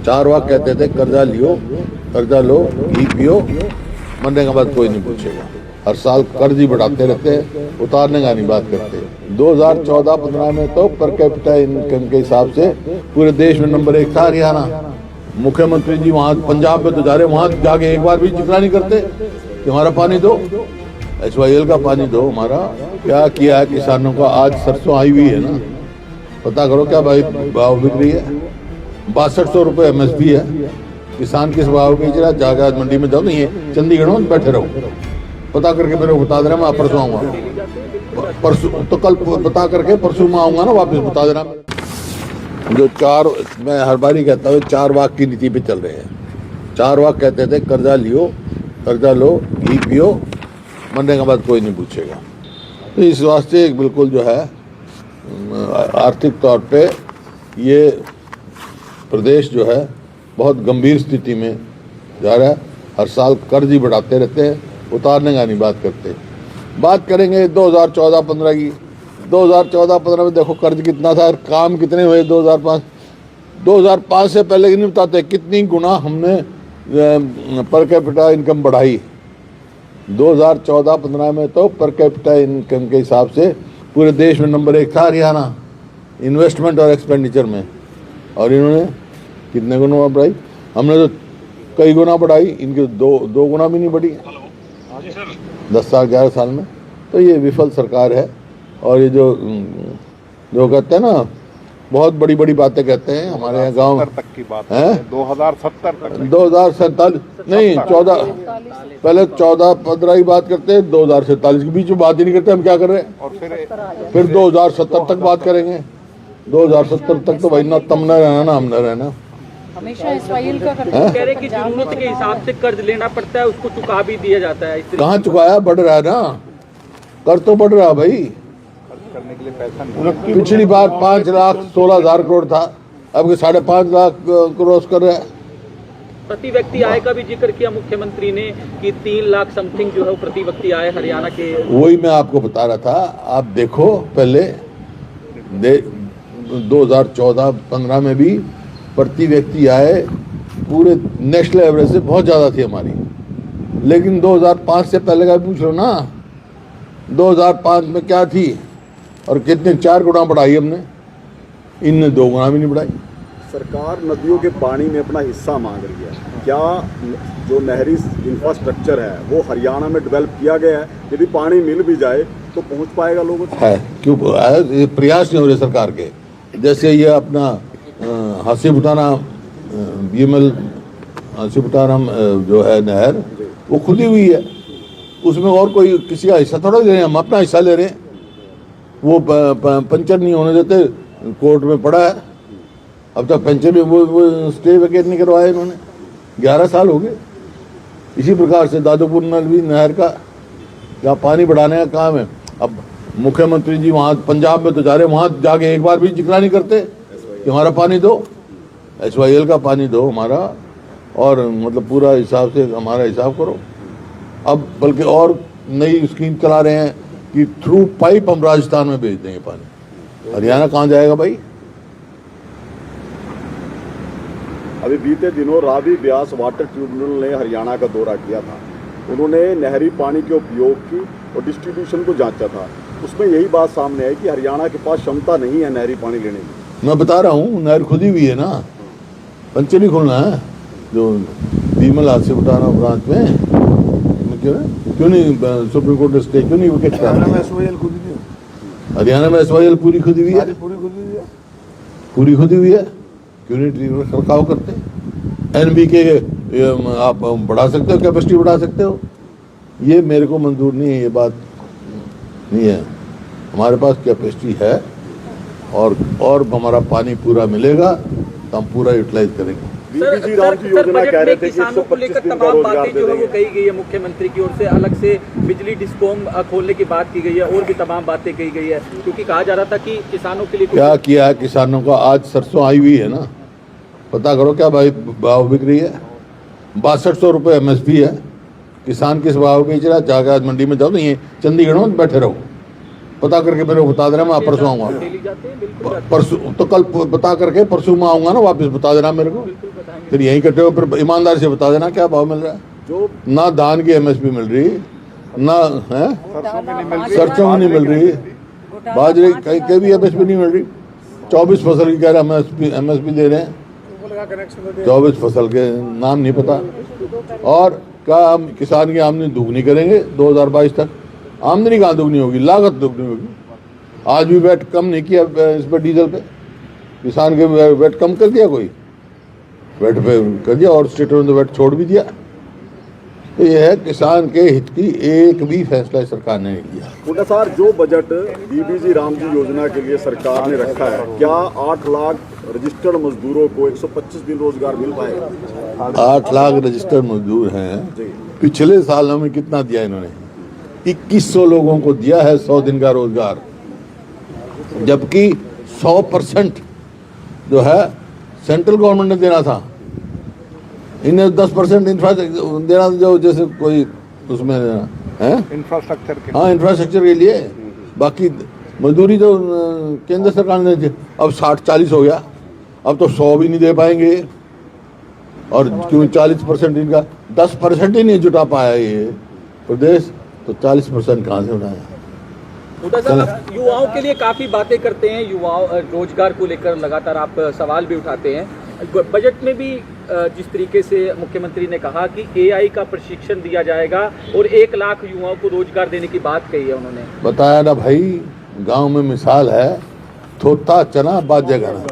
चार वाक कहते थे, कर्जा लियो, कर्जा लो, घी पियो, मरने के बाद कोई नहीं पूछेगा। हर साल कर्ज ही बढ़ाते रहते हैं, उतारने का नहीं बात करते। 2014-15 में तो पर कैपिटा इनकम के हिसाब से पूरे देश में नंबर 1 था हरियाणा। मुख्यमंत्री जी वहाँ पंजाब में तो जा रहे, वहाँ जाके एक बार भी जिक्र नहीं करते कि हमारा पानी दो, SYL का पानी दो। हमारा क्या किया है किसानों का? आज सरसों आई हुई है ना, पता करो क्या भाव बिक रही है। 6200 रुपये MSP है। किसान किस भाव बेच रहा है? जाकर आज मंडी में जाओ, नहीं है चंडीगढ़ में बैठे रहो, पता करके मेरे को बता देना। मैं परसों आऊँगा, परसों तो कल बता करके परसों में आऊँगा ना, वापस बता देना। जो चार, मैं हर बार ही कहता हूँ, चार वाक की नीति पे चल रहे हैं। चार वाक कहते थे, कर्जा लियो, कर्जा लो, घी पियो, मरने के बाद कोई नहीं पूछेगा। तो इस वास्ते बिल्कुल जो है आर्थिक तौर पे ये प्रदेश जो है बहुत गंभीर स्थिति में जा रहा है। हर साल कर्ज ही बढ़ाते रहते हैं, उतारने का नहीं बात करते। बात करेंगे 2014-15 की। 2014-15 में देखो कर्ज कितना था, काम कितने हुए 2005 से पहले की नहीं बताते कितनी गुना हमने पर कैपिटा इनकम बढ़ाई। 2014-15 में तो पर कैपिटा इनकम के हिसाब से पूरे देश में नंबर 1 था हरियाणा, इन्वेस्टमेंट और एक्सपेंडिचर में। और इन्होंने कितने गुना बढ़ाई? हमने तो कई गुना बढ़ाई, इनके दो गुना भी नहीं बढ़ी 10 साल 11 साल में। तो ये विफल सरकार है। और ये जो कहते हैं ना, बहुत बड़ी बड़ी बातें कहते हैं हमारे यहाँ गाँव तक की बात है, 2070 तक, 2047 नहीं 14, पहले 14-15 की बात करते हैं, 2047 के बीच में बात ही नहीं करते। हम क्या कर रहे हैं? और फिर 2070 तक बात करेंगे। 2070 तक तो भाई ना तम न रहना ना हम न रहना। हमेशा SYL का करते हैं। कह रहे कि जरूरत के हिसाब से कर्ज लेना पड़ता है, उसको चुका भी दिया जाता है। कहाँ चुकाया? बढ़ रहा है ना, कर तो बढ़ रहा भाई। करने के लिए पैसा नहीं। पिछली बार 5,16,000 करोड़ था, अब 5.5 लाख क्रॉस कर रहा है। प्रति व्यक्ति आय का भी जिक्र किया मुख्यमंत्री ने कि 3 लाख समथिंग जो है वो प्रति व्यक्ति आय हरियाणा के। वही मैं आपको बता रहा था। आप देखो पहले 2014-15 में भी प्रति व्यक्ति आय पूरे नेशनल एवरेज से बहुत ज़्यादा थी हमारी। लेकिन 2005 से पहले का पूछ लो ना, 2005 में क्या थी और कितने 4 गुना बढ़ाई हमने, इनने 2 गुना भी नहीं बढ़ाई। सरकार नदियों के पानी में अपना हिस्सा मांग रही है। क्या जो नहरी इंफ्रास्ट्रक्चर है वो हरियाणा में डेवलप किया गया है? यदि पानी मिल भी जाए तो पहुंच पाएगा लोगों तक? है क्यों? ये प्रयास नहीं हो रहे सरकार के। जैसे ये अपना हासीपुटाना BML हासीपुटाना जो है नहर, वो खुली हुई है, उसमें और कोई किसी का हिस्सा थोड़ा ले रहे हैं, हम अपना हिस्सा ले रहे हैं। वो पंचर नहीं होने देते, कोर्ट में पड़ा है। अब तक पंचर में वो स्टे वेकेट नहीं करवाया इन्होंने, 11 साल हो गए। इसी प्रकार से दादोपुर नलवी नहर का जहाँ पानी बढ़ाने का काम है, अब मुख्यमंत्री जी वहाँ पंजाब में तो जा रहे, वहाँ जाके एक बार भी जिक्र नहीं करते कि हमारा पानी दो, SYL का पानी दो हमारा, और मतलब पूरा हिसाब से हमारा हिसाब करो। अब बल्कि और नई स्कीम चला रहे हैं कि थ्रू पाइप हम राजस्थान में भेज देंगे पानी। हरियाणा कहाँ जाएगा भाई? अभी बीते दिनों रावी ब्यास वाटर ट्रिब्यूनल ने हरियाणा का दौरा किया था। उन्होंने नहरी पानी के उपयोग की और डिस्ट्रीब्यूशन को जांचा था। उसमें यही बात सामने आई कि हरियाणा के पास क्षमता नहीं है नहरी पानी लेने की। मैं बता रहा हूँ, नहर खुदी हुई है ना, पंचर नहीं खोलना है। जो BML हासीपुटाना ब्रांच में क्यों नहीं सुप्रीम कोर्ट ने स्टे क्यों नहीं विकेट? हरियाणा में SYL पूरी खुदी हुई है, पूरी खुदी हुई है। क्यों नहीं रखाव करते? NBK आप बढ़ा सकते हो, कैपेसिटी बढ़ा सकते हो। ये मेरे को मंजूर नहीं है, ये बात नहीं है। हमारे पास कैपेसिटी है और हमारा पानी पूरा मिलेगा तो हम पूरा यूटिलाइज करेंगे। बीपीसी राम की योजना कह रहे थे कि किसानों को लेकर 125 दिन का तमाम रोजगार बातें दे जो है वो देंगे। कही गई है मुख्यमंत्री की ओर से। अलग से बिजली डिस्कॉम खोलने की बात की गई है, और भी तमाम बातें कही गई है, क्योंकि कहा जा रहा था कि किसानों के लिए क्या किया है किसानों का? आज सरसों आई हुई है ना, पता करो क्या भाव बिक रही है। 6200 रुपये MSP है। किसान किस भाव बेच रहा है? जाकर आज मंडी में जाओ, नहीं है चंडीगढ़ में बैठे रहो, पता करके मेरे को बता देना, मैं परसों आऊँगा। डेली जाते हैं, बिल्कुल जाते परसों तो कल बता करके परसों मैं आऊँगा ना, वापस बता देना मेरे को। बिल्कुल बताएंगे। फिर यहीं कटे हो, फिर ईमानदारी से बता देना क्या भाव मिल रहा है। जो ना धान की एमएसपी मिल रही, ना है सरसों में नहीं मिल रही, बाजरे कहीं भी एमएसपी नहीं मिल रही। 24 फसल की कह रहे एमएसपी दे रहे हैं, 24 फसल के नाम नहीं पता। और क्या हम किसान की आमदनी दुगनी करेंगे 2022 तक? आमदनी कहाँ दुगनी होगी, लागत दुगनी होगी। आज भी वैट कम नहीं किया इस पर, डीजल पे किसान के वैट कम कर दिया, कोई वैट पे कर दिया, और स्टेटों ने वैट छोड़ भी दिया। तो यह है किसान के हित की एक भी फैसला सरकार ने नहीं लिया। हुड्डा साहब, जो बजट डीबीजी रामजी योजना के लिए सरकार ने रखा है, क्या 8 लाख रजिस्टर्ड मजदूरों को 125 दिन रोजगार मिल पाएगा? 8 लाख रजिस्टर्ड मजदूर हैं। पिछले सालों में कितना दिया इन्होंने? 2100 लोगों को दिया है 100 दिन का रोजगार, जबकि 100% जो है सेंट्रल गवर्नमेंट ने देना था। इन्हें 10% इंफ्रास्ट्रक्चर देना, जो जैसे कोई उसमें है इंफ्रास्ट्रक्चर के हाँ इंफ्रास्ट्रक्चर के लिए। बाकी मजदूरी तो केंद्र सरकार ने दी। अब 60-40 हो गया, अब तो 100 भी नहीं दे पाएंगे। और क्यों 40% इनका, 10% ही नहीं जुटा पाया ये प्रदेश, तो 40% कहाँ से उठाया? हुड्डा साहब, युवाओं के लिए काफी बातें करते हैं, युवाओं रोजगार को लेकर लगातार आप सवाल भी उठाते हैं। बजट में भी जिस तरीके से मुख्यमंत्री ने कहा कि एआई का प्रशिक्षण दिया जाएगा और 1 लाख युवाओं को रोजगार देने की बात कही है उन्होंने। बताया ना भाई, गांव में मिसाल है, थोथा चना बाजे गाना।